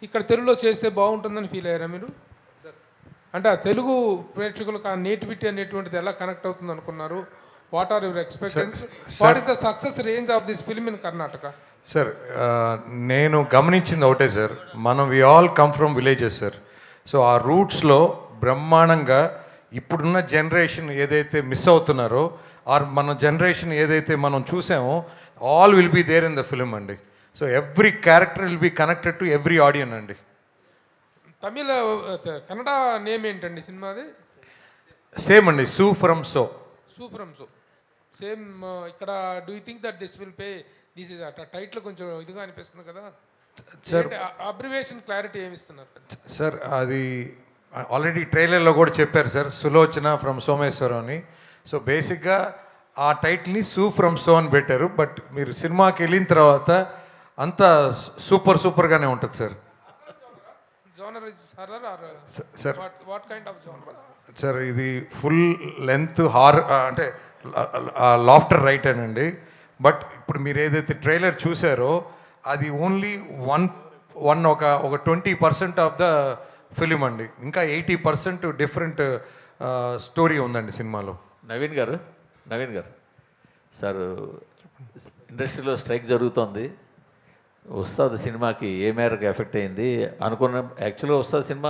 ఇక్కడ తెలుగులో చేస్తే బాగుంటుందని ఫీల్ అయ్యారా మీరు? అంటే ఆ తెలుగు ప్రేక్షకులకు ఆ నేటివిటీ అనేటువంటిది ఎలా కనెక్ట్ అవుతుంది అనుకున్నారు? What are your expectations? What is the success range of this film in Karnataka? Sir నేను గమనించింది ఒకటే సార్, మనం we all come from villages sir. So ఆ రూట్స్లో బ్రహ్మాండంగా ఇప్పుడున్న జనరేషన్ ఏదైతే మిస్ అవుతున్నారో ఆర్ మన జనరేషన్ ఏదైతే మనం చూసామో all will be there in the film అండి. So every character will be connected to every audience అండి. తమిళ కన్నడ నేమ్ ఏంటండి సినిమాది? సేమ్ అండి, Su from So. Su from So same. ఇక్కడ do you think that this will pay? This is title కొంచెం ఇదిగా అనిపిస్తుంది కదా సార్. అబ్రివేషన్ క్లారిటీ ఏమి ఇస్తున్నారు సార్? అది ఆల్రెడీ ట్రైలర్లో కూడా చెప్పారు సార్, సులోచన ఫ్రమ్ సోమేశ్వరం అని. సో బేసిక్గా ఆ టైటిల్ని సూ ఫ్రమ్ సో అని పెట్టారు. బట్ మీరు సినిమాకి వెళ్ళిన తర్వాత అంతా సూపర్గానే ఉంటుంది sir. Genre is horror or sir what kind of genre? Sir ఇది ఫుల్ లెంత్ హార్ అంటే లాఫ్టర్ రైట్ అనండి. బట్ ఇప్పుడు మీరు ఏదైతే ట్రైలర్ చూసారో అది ఓన్లీ ఒక 20% ఆఫ్ ద ఫిలిం అండి. ఇంకా 80% డిఫరెంట్ స్టోరీ ఉందండి సినిమాలో. నవీన్ గారు సార్, ఇండస్ట్రీలో స్ట్రైక్ జరుగుతోంది. ఉస్తాద్ సినిమాకి ఏ మేరకు ఎఫెక్ట్ అయింది అనుకున్న? యాక్చువల్గా ఉస్తాద్ సినిమా